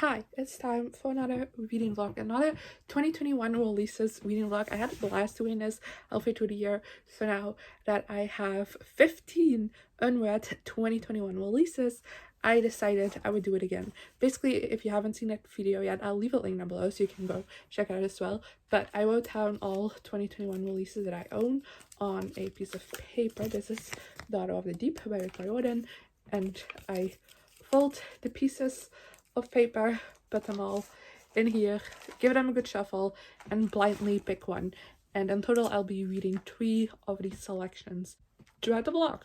Hi, it's time for another reading vlog, another 2021 releases reading vlog. I had a blast doing this halfway through the year, so now that I have 15 unread 2021 releases, I decided I would do it again. Basically, if you haven't seen that video yet, I'll leave a link down below so you can go check it out as well. But I wrote down all 2021 releases that I own on a piece of paper. This is Daughter of the Deep by Rick Riordan, and I fold the pieces of paper, put them all in here, give them a good shuffle, and blindly pick one. And in total, I'll be reading 3 of these selections throughout the vlog.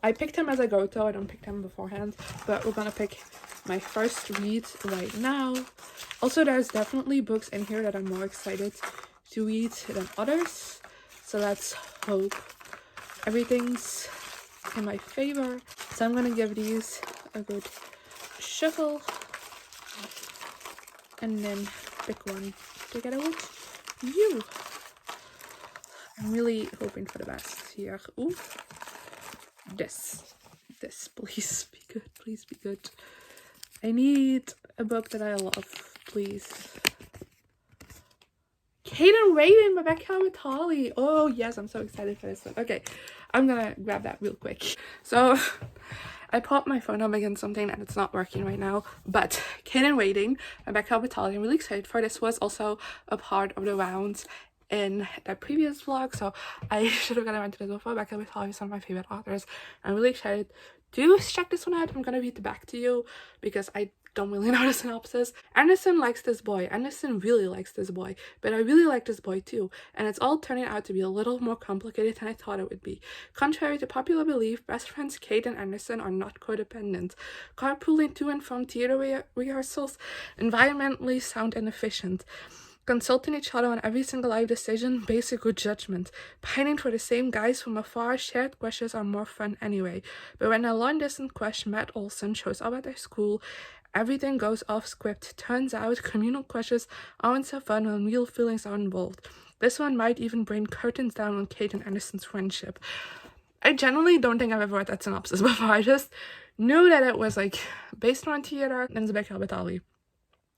I picked them as I go, though I don't pick them beforehand, but we're gonna pick my first read right now. Also, there's definitely books in here that I'm more excited to read than others, so let's hope everything's in my favor. So I'm gonna give these a good shuffle and then pick one together with you. I'm really hoping for the best here. Ooh, this please be good, please be good. I need a book that I love, please. Kate and Raiden by Rebecca Vitali. Oh yes, I'm so excited for this one. Okay, I'm gonna grab that real quick. So I popped my phone up against something and it's not working right now, but Kate and Waiting by Rebecca Vitali, I'm really excited for. This was also a part of the rounds in the previous vlog, so I should have gotten around to this before. Rebecca Vitali is one of my favorite authors. I'm really excited to check this one out. I'm gonna read the back to you because I don't really know the synopsis. Anderson likes this boy. Anderson really likes this boy, but I really like this boy too, and it's all turning out to be a little more complicated than I thought it would be. Contrary to popular belief, best friends Kate and Anderson are not codependent. Carpooling to and from theater rehearsals, environmentally sound and efficient. Consulting each other on every single life decision, basic good judgment. Pining for the same guys from afar, shared crushes are more fun anyway. But when a long-distance crush, Matt Olson, shows up at their school, everything goes off script. Turns out communal crushes aren't so fun when real feelings are involved. This one might even bring curtains down on Kate and Anderson's friendship. I generally don't think I've ever read that synopsis before. I just knew that it was like based on theater and Rebecca Vitali.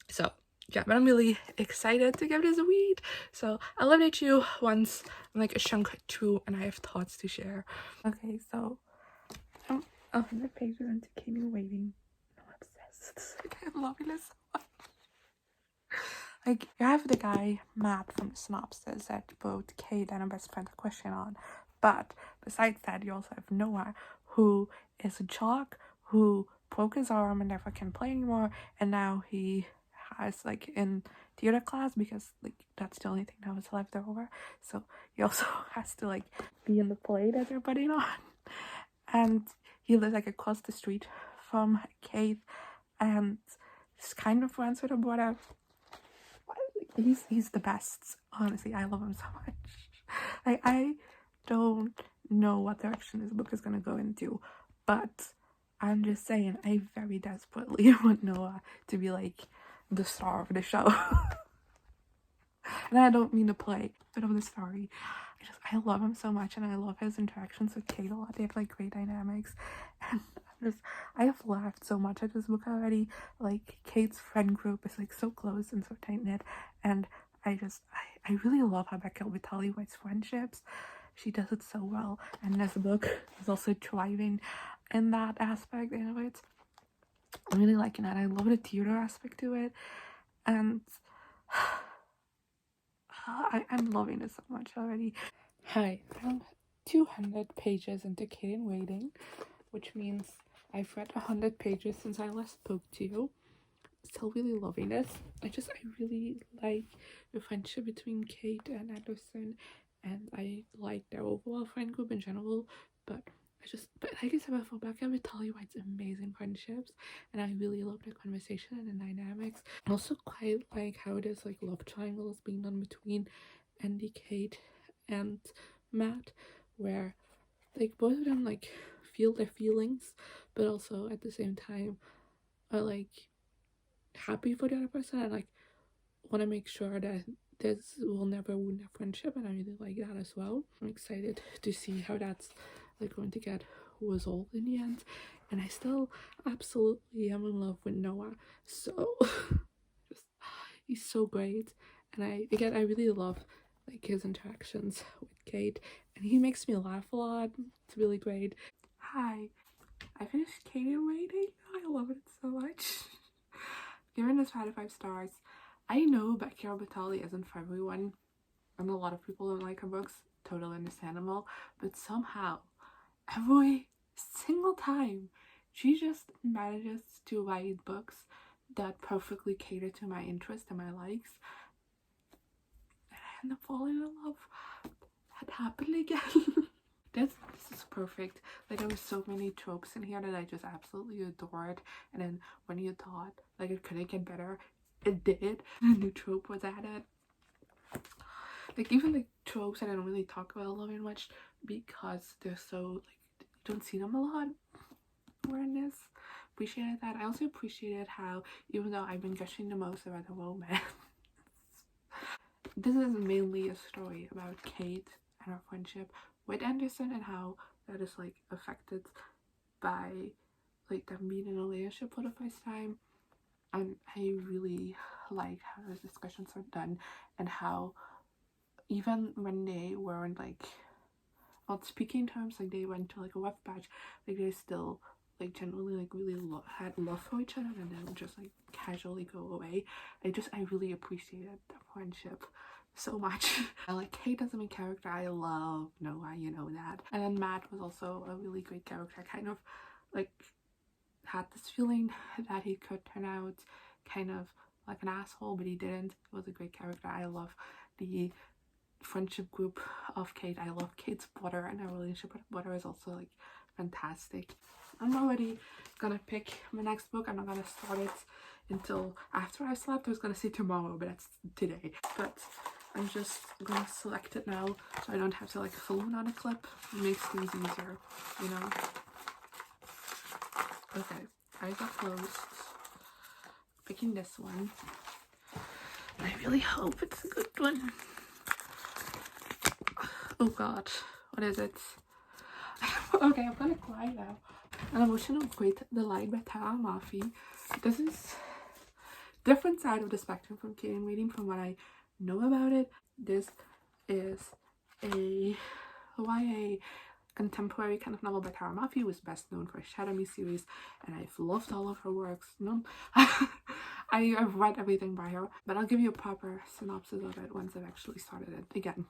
So yeah, but I'm really excited to give this a read. So I'll update you once I'm like a chunk through and I have thoughts to share. Okay, so I'm 100 pages into Kate and Waiting. I'm obsessed. I'm loving this so much. Like, you have the guy, Matt, from the synopsis that both Kate and her best friend are question on. But besides that, you also have Noah, who is a jock who broke his arm and never can play anymore. And now he has, like, in theater class because, like, that's the only thing that was left over. So he also has to, like, be in the play that they're putting on. And he lives, like, across the street from Kate. And he's kind of friends with her brother. He's the best. Honestly, I love him so much. Like, I don't know what direction this book is gonna go into, but I'm just saying I very desperately want Noah to be like the star of the show. And I don't mean to play, but of the story. I love him so much, and I love his interactions with Kate a lot. They have like great dynamics, and I have laughed so much at this book already. Like, Kate's friend group is like so close and so tight knit, and I really love how Rebecca Vitali writes friendships. She does it so well, and this book is also thriving in that aspect. Anyways, I'm really liking that. I love the theater aspect to it, and I'm loving it so much already. Hi, I'm 200 pages into Kate and Waiting, which means I've read 100 pages since I last spoke to you. Still really loving this. I really like the friendship between Kate and Anderson, and I like their overall friend group in general, but like I said before, Rebecca Vitali writes amazing friendships, and I really love their conversation and the dynamics. I also quite like how this like love triangle is being done between Andy, Kate, and Matt, where like both of them like feel their feelings, but also at the same time are like happy for the other person and like want to make sure that this will never ruin their friendship, and I really like that as well. I'm excited to see how that's like going to get was old in the end, and I still absolutely am in love with Noah. So just, he's so great, and I really love like his interactions with Kate, and he makes me laugh a lot. It's really great. Hi, I finished Kate in Waiting. I love it so much. Giving this 5 out of 5 stars. I know Becca Batali isn't for everyone, and a lot of people don't like her books. Totally understandable, but somehow every single time she just manages to write books that perfectly cater to my interests and my likes, and I end up falling in love that happily again. This is perfect. Like, there were so many tropes in here that I just absolutely adored, and then when you thought like it couldn't get better, it did. A new trope was added. Like, even the tropes that I don't really talk about loving much because they're so like you don't see them a lot were in this. Appreciated that. I also appreciated how, even though I've been gushing the most about the romance, this is mainly a story about Kate and her friendship with Anderson, and how that is like affected by like them being in a relationship for the first time. And I really like how those discussions are done, and how even when they weren't like on speaking terms, like they went to like a rough patch, like they still like generally like really had love for each other, and then just like casually go away. I really appreciated the friendship so much. I like Kate as a main character. I love Noah, you know that. And then Matt was also a really great character. I kind of like had this feeling that he could turn out kind of like an asshole, but he didn't. He was a great character. I love the friendship group of Kate. I love Kate's brother, and her relationship with her brother is also like fantastic. I'm already gonna pick my next book. I'm not gonna start it until after I slept. I was gonna say tomorrow, but that's today. But I'm just gonna select it now, so I don't have to like film on a clip. It makes things easier, you know. Okay, eyes are closed. Picking this one. I really hope it's a good one. Oh god, what is it? Okay, I'm gonna cry now. An emotional weight, The Light by Tara Murphy. This is different side of the spectrum from Kate in Waiting from what I know about it. This is a YA contemporary kind of novel by Tara Murphy, who is best known for Shadow Me series, and I've loved all of her works. No, I've read everything by her, but I'll give you a proper synopsis of it once I've actually started it again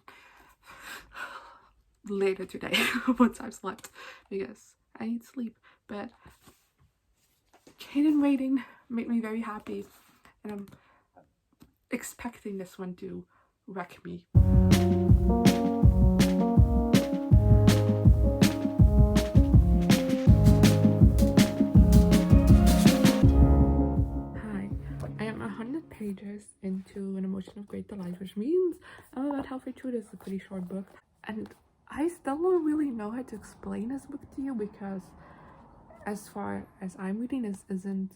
later today once I've slept, because I need sleep. But Kate in Waiting made me very happy, and I'm expecting this one to wreck me. Hi, I am 100 pages into An Emotion of Great Delight, which means I'm about halfway through this. A pretty short book, and I still don't really know how to explain this book to you, because as far as I'm reading, this isn't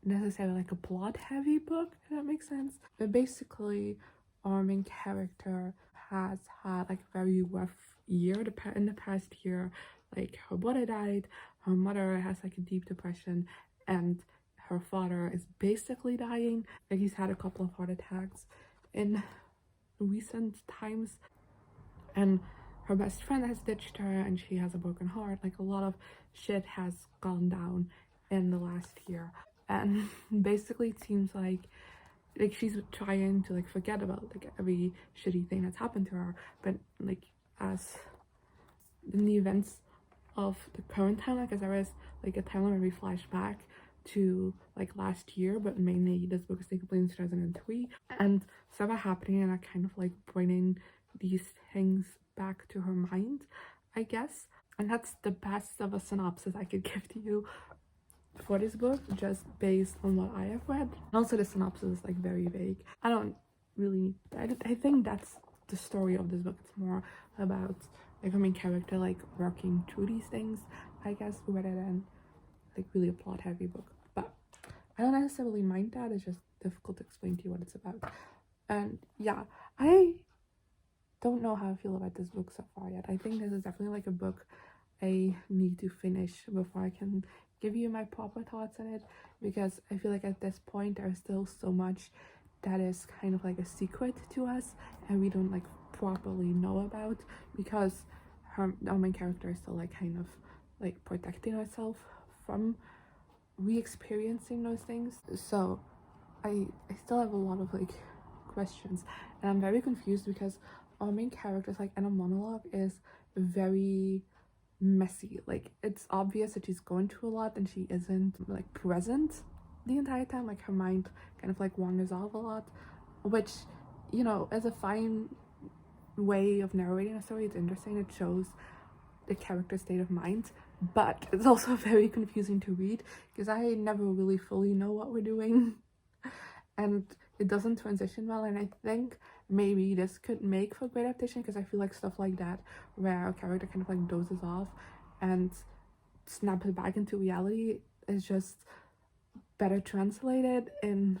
necessarily like a plot heavy book, if that makes sense. But basically, our main character has had like a very rough year in the past year. Like, her brother died, her mother has like a deep depression, and her father is basically dying. Like, he's had a couple of heart attacks in recent times, and her best friend has ditched her, and she has a broken heart. Like, a lot of shit has gone down in the last year, and basically it seems like she's trying to like forget about like every shitty thing that's happened to her, but like as in the events of the current time, like as there is like a timeline where we flash back to like last year, but mainly this book is taking place in 2003, and stuff are happening and are kind of like bringing these things back to her mind, I guess. And that's the best of a synopsis I could give to you for this book, just based on what I have read. And also the synopsis is like very vague. I think that's the story of this book. It's more about like a main character like working through these things, I guess, rather than like really a plot heavy book. But I don't necessarily mind that. It's just difficult to explain to you what it's about. And yeah, I don't know how I feel about this book so far yet. I think this is definitely like a book I need to finish before I can give you my proper thoughts on it, because I feel like at this point there's still so much that is kind of like a secret to us and we don't like properly know about, because our main character is still like kind of like protecting herself from re-experiencing those things. So I still have a lot of like questions, and I'm very confused because our main character, like in a monologue, is very messy. Like it's obvious that she's going through a lot and she isn't like present the entire time. Like her mind kind of like wanders off a lot, which, you know, is a fine way of narrating a story. It's interesting, it shows the character's state of mind, but it's also very confusing to read because I never really fully know what we're doing and it doesn't transition well. And I think maybe this could make for great adaptation, because I feel like stuff like that where a character kind of like dozes off and snaps back into reality is just better translated in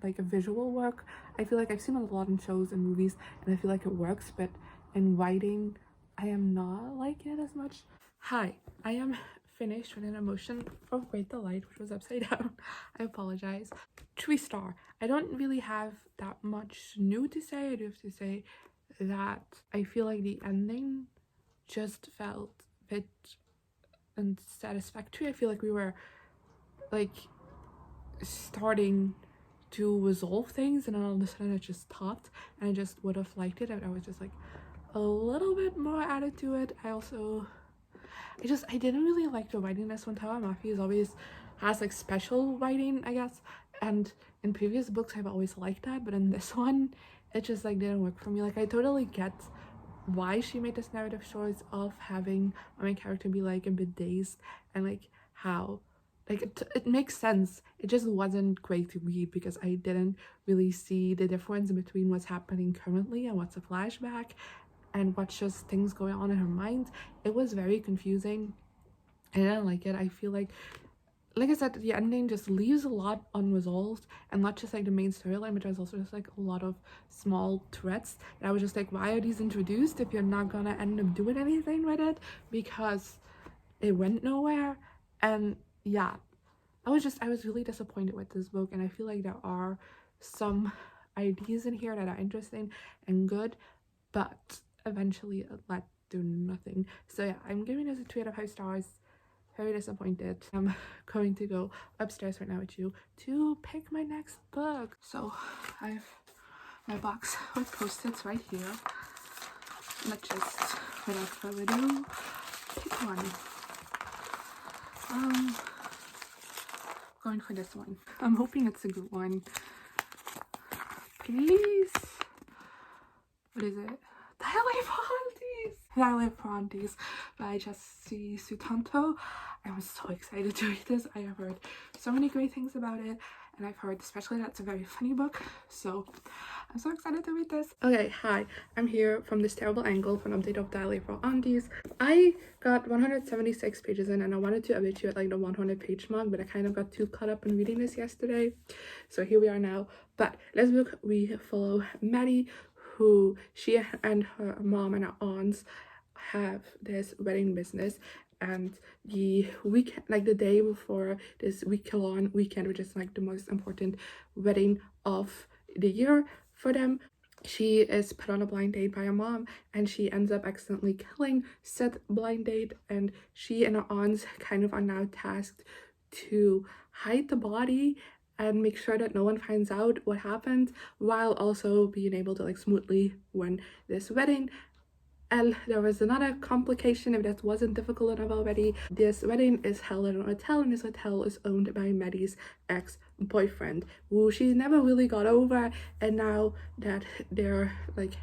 like a visual work. I feel like I've seen it a lot in shows and movies and I feel like it works, but in writing I am not liking it as much. Hi, I am finished with an emotion of great delight, which was upside down. I apologize. 3-star. I don't really have that much new to say. I do have to say that I feel like the ending just felt a bit unsatisfactory. I feel like we were like starting to resolve things and then all of a sudden it just stopped, and I just would have liked it if I was just like a little bit more added to it. I didn't really like the writing this one. Tawa Mafi always has like special writing, I guess, and in previous books I've always liked that, but in this one it just like didn't work for me. Like I totally get why she made this narrative choice of having my main character be like a bit dazed, and like how like it makes sense. It just wasn't great to read because I didn't really see the difference between what's happening currently and what's a flashback and what's just things going on in her mind. It was very confusing. I didn't like it. I feel like I said, the ending just leaves a lot unresolved, and not just like the main storyline, but there's also just like a lot of small threads that I was just like, why are these introduced if you're not gonna end up doing anything with it, because it went nowhere. And yeah, I was really disappointed with this book, and I feel like there are some ideas in here that are interesting and good, but eventually it led to nothing. So yeah, I'm giving this a 3 out of 5 stars. Very disappointed. I'm going to go upstairs right now with you to pick my next book. So I have my box with post-its right here. Let's just, without further ado, pick one. Going for this one. I'm hoping it's a good one. Please. What is it? Diale Frontes by Jessie Sutanto. I was so excited to read this. I have heard so many great things about it, and I've heard especially that it's a very funny book, so I'm so excited to read this. Okay, hi, I'm here from this terrible angle for an update of Diale Frontes. I got 176 pages in and I wanted to update you at like the 100 page mark, but I kind of got too caught up in reading this yesterday, so here we are now. But this book, we follow Maddie, who she and her mom and her aunts have this wedding business, and the weekend, like the day before this week-long weekend, which is like the most important wedding of the year for them, she is put on a blind date by her mom, and she ends up accidentally killing said blind date, and she and her aunts kind of are now tasked to hide the body and make sure that no one finds out what happened, while also being able to like smoothly win this wedding. And there was another complication, if that wasn't difficult enough already. This wedding is held at a hotel, and this hotel is owned by Maddie's ex-boyfriend, who she's never really got over, and now that they're like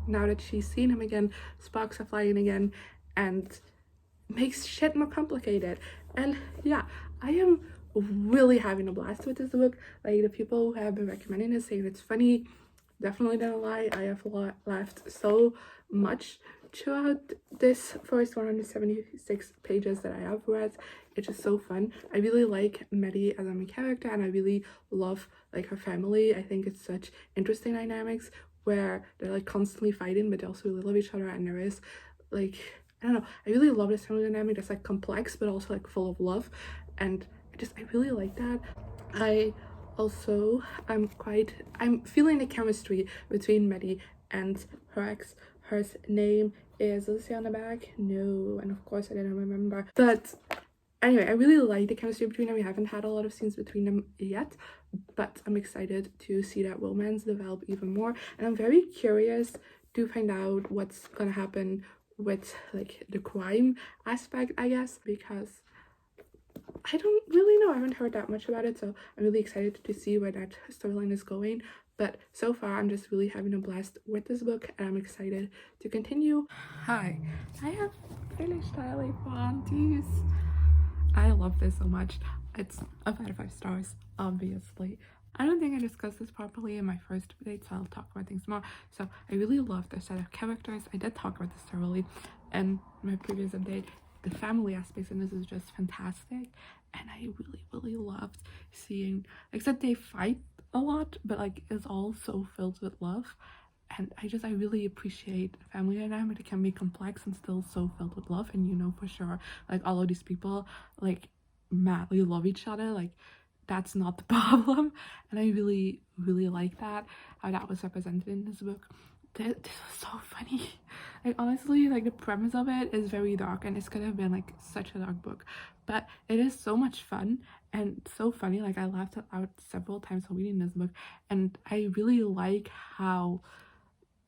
now that she's seen him again, sparks are flying again, and makes shit more complicated. And yeah, I am really having a blast with this book. Like, the people who have been recommending it, saying it's funny, definitely don't lie. I have laughed so much throughout this first 176 pages that I have read. It's just so fun. I really like Maddie as a main character, and I really love like her family. I think it's such interesting dynamics where they're like constantly fighting, but they also really love each other, and there is like I don't know, I really love this family dynamic that's like complex but also like full of love, and I really like that. I also I'm feeling the chemistry between Maddie and her ex. Her name is Lucy on the back. No, and of course I didn't remember. But anyway, I really like the chemistry between them. We haven't had a lot of scenes between them yet, but I'm excited to see that romance develop even more, and I'm very curious to find out what's gonna happen with like the crime aspect, I guess, because I don't really know. I haven't heard that much about it, so I'm really excited to see where that storyline is going. But so far, I'm just really having a blast with this book, and I'm excited to continue. Hi, I have finished Twilight Aunties. I love this so much. It's a 5 out of 5 stars, obviously. I don't think I discussed this properly in my first update, so I'll talk about things more. So I really love the set of characters. I did talk about this thoroughly in my previous update. The family aspects in this is just fantastic, and I really loved seeing, except they fight a lot, but like it's all so filled with love, and I really appreciate family dynamic. It can be complex and still so filled with love, and you know for sure like all of these people like madly love each other, like that's not the problem, and I really like that, how that was represented in this book. This was so funny. Like honestly, like the premise of it is very dark, and this could have been like such a dark book, but it is so much fun and so funny. Like I laughed out several times while reading this book, and I really like how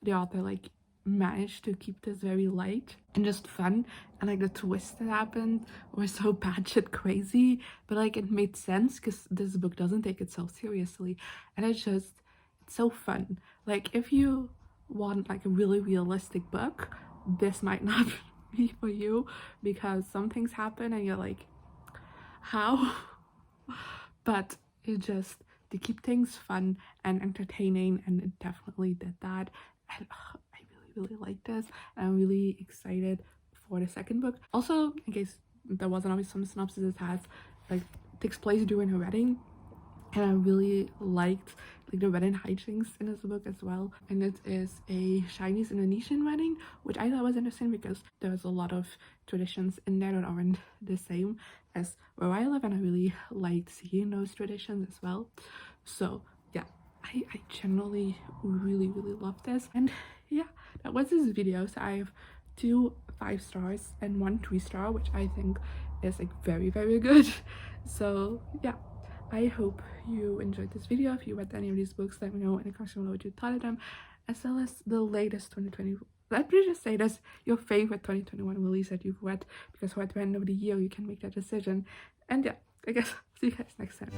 the author like managed to keep this very light and just fun, and like the twists that happened were so batshit crazy, but like it made sense because this book doesn't take itself seriously, and it's so fun. Like if you want like a really realistic book, this might not be for you, because some things happen and you're like, how? But it just to keep things fun and entertaining, and it definitely did that, and I really like this, and I'm really excited for the second book. Also, in case there wasn't always some synopsis, it has like takes place during her wedding, and I really liked like the wedding hijinks in this book as well. And it is a Chinese Indonesian wedding, which I thought was interesting because there's a lot of traditions in there that aren't the same as where I live, and I really liked seeing those traditions as well. So yeah, I generally really love this. And yeah, that was this video. So I have 2 5 stars and 1 3 star, which I think is like very good. So yeah, I hope you enjoyed this video. If you read any of these books, let me know in the comments below what you thought of them, as well as the latest 2020, let me just say this, your favorite 2021 release that you've read, because at the end of the year you can make that decision. And yeah, I guess see you guys next time.